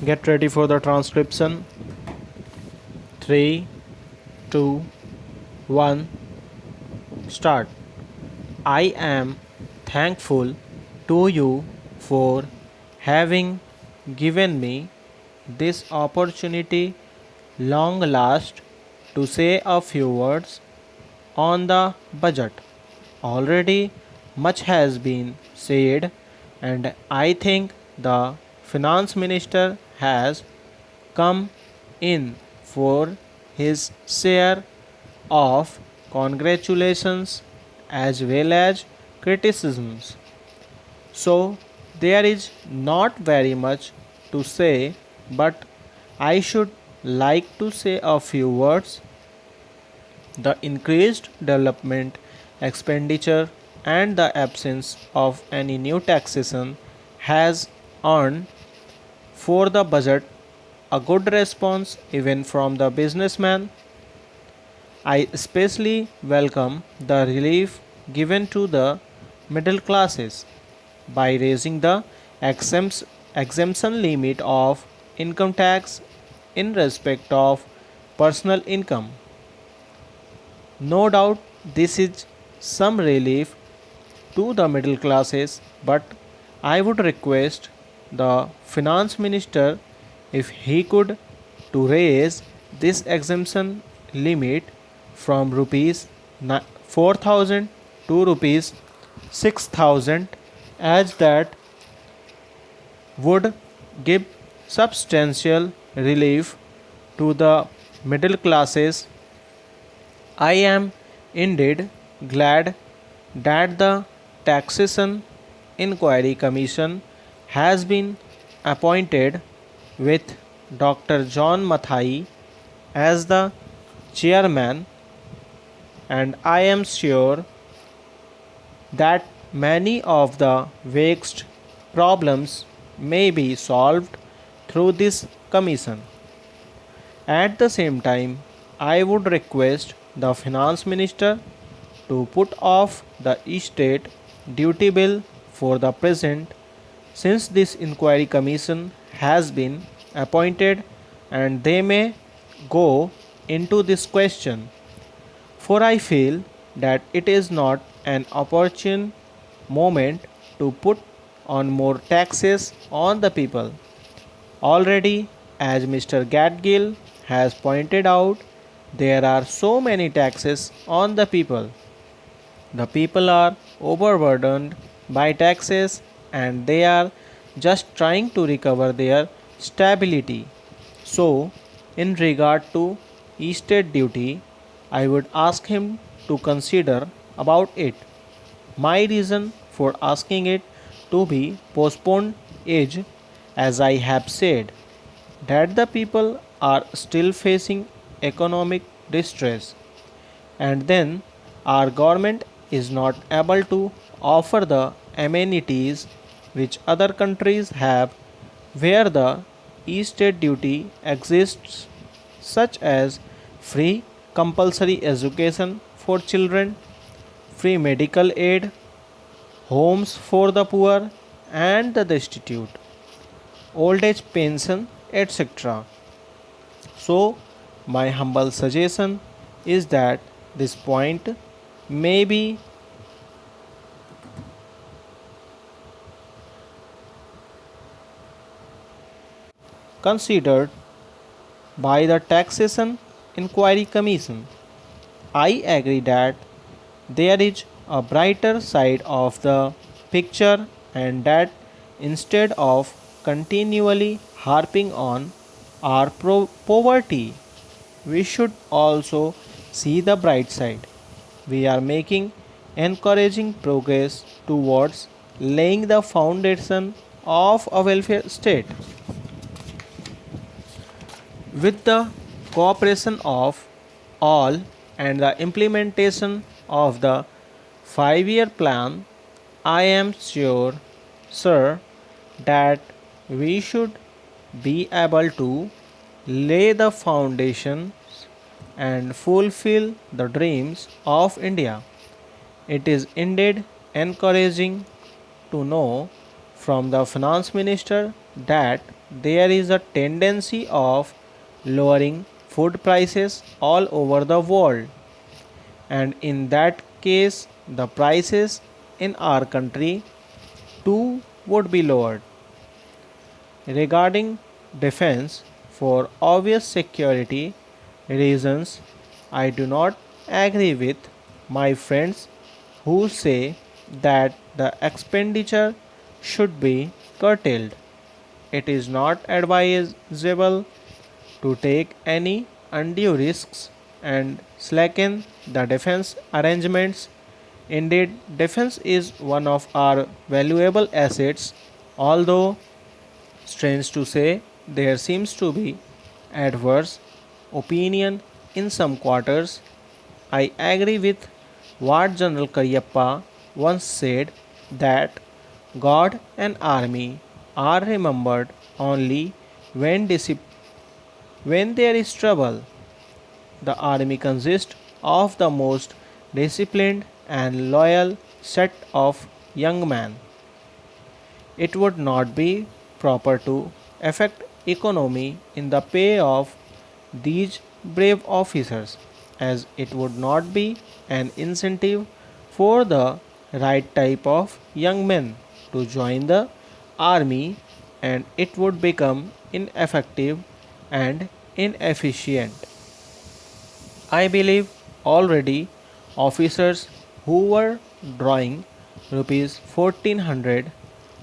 Get ready for the transcription. 3, 2, 1, start. I am thankful to you for having given me this opportunity long last to say a few words on the budget. Already much has been said, and I think the finance minister has come in for his share of congratulations as well as criticisms. So there is not very much to say, but I should like to say a few words. The increased development expenditure and the absence of any new taxation has earned for the budget a good response even from the businessman. I especially welcome the relief given to the middle classes by raising the exemption limit of income tax in respect of personal income. No doubt this is some relief to the middle classes, but I would request the finance minister if he could to raise this exemption limit from rupees 4,000 to rupees 6,000, as that would give substantial relief to the middle classes. I am indeed glad that the Taxation Inquiry Commission has been appointed with Dr. John Mathai as the chairman, and I am sure that many of the vexed problems may be solved through this commission. At the same time, I would request the finance minister to put off the estate duty bill for the present, since this inquiry commission has been appointed and they may go into this question, for I feel that it is not an opportune moment to put on more taxes on the people. Already, as Mr. Gatgill has pointed out, there are so many taxes on the people. The people are overburdened by taxes and they are just trying to recover their stability. So, in regard to estate duty, I would ask him to consider about it. My reason for asking it to be postponed is, as I have said, that the people are still facing economic distress, and then our government is not able to offer the amenities which other countries have where the estate duty exists, such as free compulsory education for children, free medical aid, homes for the poor and the destitute, old age pension, etc. So, my humble suggestion is that this point may be considered by the Taxation Inquiry Commission. I agree that there is a brighter side of the picture, and that instead of continually harping on our poverty, we should also see the bright side. We are making encouraging progress towards laying the foundation of a welfare state. With the cooperation of all and the implementation of the 5-year plan, I am sure, sir, that we should be able to lay the foundations and fulfill the dreams of India. It is indeed encouraging to know from the finance minister that there is a tendency of lowering food prices all over the world, and in that case the prices in our country too would be lowered. Regarding defense, for obvious security reasons, I do not agree with my friends who say that the expenditure should be curtailed. It is not advisable to take any undue risks and slacken the defense arrangements. Indeed, defense is one of our valuable assets, although strange to say, there seems to be adverse opinion in some quarters. I agree with what General Karyappa once said that God and army are remembered only when there is trouble. The army consists of the most disciplined and loyal set of young men. It would not be proper to affect economy in the pay of these brave officers, as it would not be an incentive for the right type of young men to join the army, and it would become ineffective and inefficient. I believe already officers who were drawing rupees 1400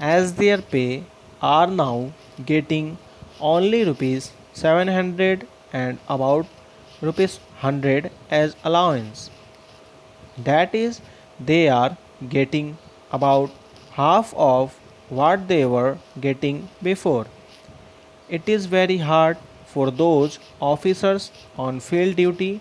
as their pay are now getting only rupees 700 and about rupees 100 as allowance. That is, they are getting about half of what they were getting before. It is very hard for those officers on field duty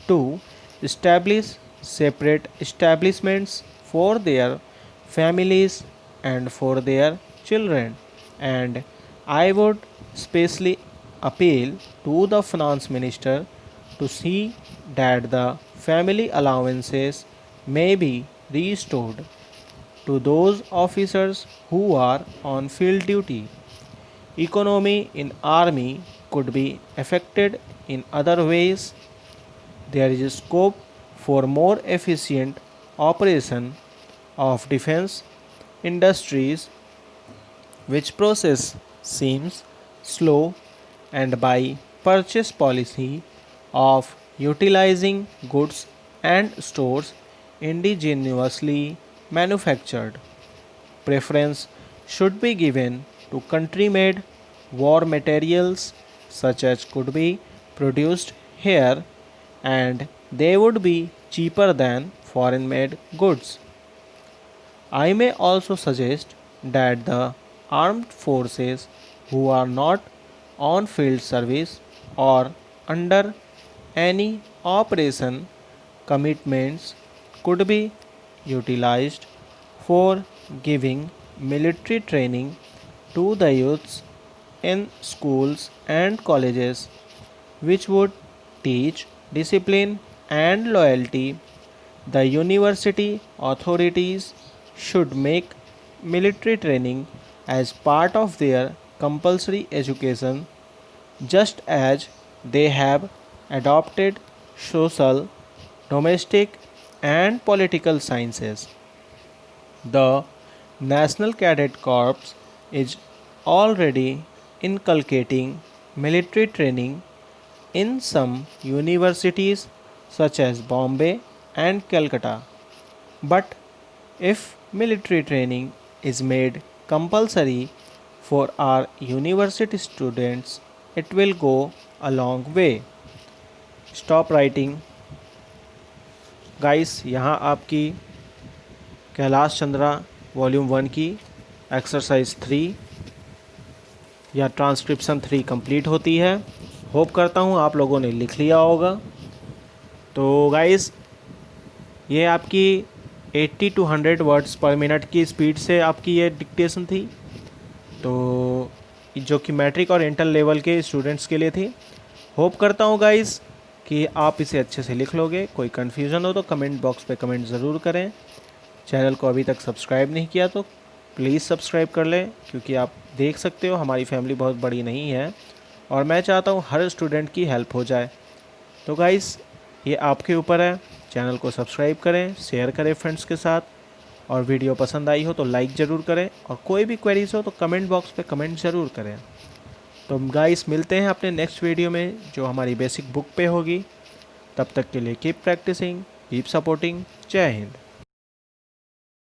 to establish separate establishments for their families and for their children, and I would specially appeal to the finance minister to see that the family allowances may be restored to those officers who are on field duty. Economy in army could be affected in other ways. There is a scope for more efficient operation of defense industries, which process seems slow, and by purchase policy of utilizing goods and stores indigenously manufactured. Preference should be given to country made war materials such as could be produced here, and they would be cheaper than foreign made goods. I may also suggest that the armed forces who are not on field service or under any operation commitments could be utilized for giving military training to the youths in schools and colleges, which would teach discipline and loyalty. The university authorities should make military training as part of their compulsory education, just as they have adopted social, domestic, and political sciences. The National Cadet Corps is already inculcating military training in some universities such as Bombay and Calcutta. But if military training is made compulsory for our university students, it will go a long way. Stop writing. Guys, यहाँ आपकी Kailash Chandra volume 1 की exercise 3 या transcription 3 complete होती है। Hope करता हूँ आप लोगों ने लिख लिया होगा। तो गाइस, ये आपकी 80 to 100 वर्ड्स पर मिनट की स्पीड से आपकी ये डिक्टेशन थी, तो जो कि मैट्रिक और इंटर लेवल के स्टूडेंट्स के लिए थी। होप करता हूँ गाइस कि आप इसे अच्छे से लिख लोगे। कोई कन्फ्यूज़न हो तो कमेंट बॉक्स पे कमेंट ज़रूर करें। चैनल को अभी तक सब्सक्राइब नहीं किया तो प्लीज़ सब्सक्राइब कर लें, क्योंकि आप देख सकते हो हमारी फैमिली बहुत बड़ी नहीं है और मैं चाहता हूँ हर स्टूडेंट की हेल्प हो जाए। तो गाइस, ये आपके ऊपर है। चैनल को सब्सक्राइब करें, शेयर करें फ्रेंड्स के साथ, और वीडियो पसंद आई हो तो लाइक ज़रूर करें, और कोई भी क्वेरीज हो तो कमेंट बॉक्स पे कमेंट ज़रूर करें। तो गाइस, मिलते हैं अपने नेक्स्ट वीडियो में जो हमारी बेसिक बुक पे होगी। तब तक के लिए कीप प्रैक्टिसिंग, कीप सपोर्टिंग। जय हिंद।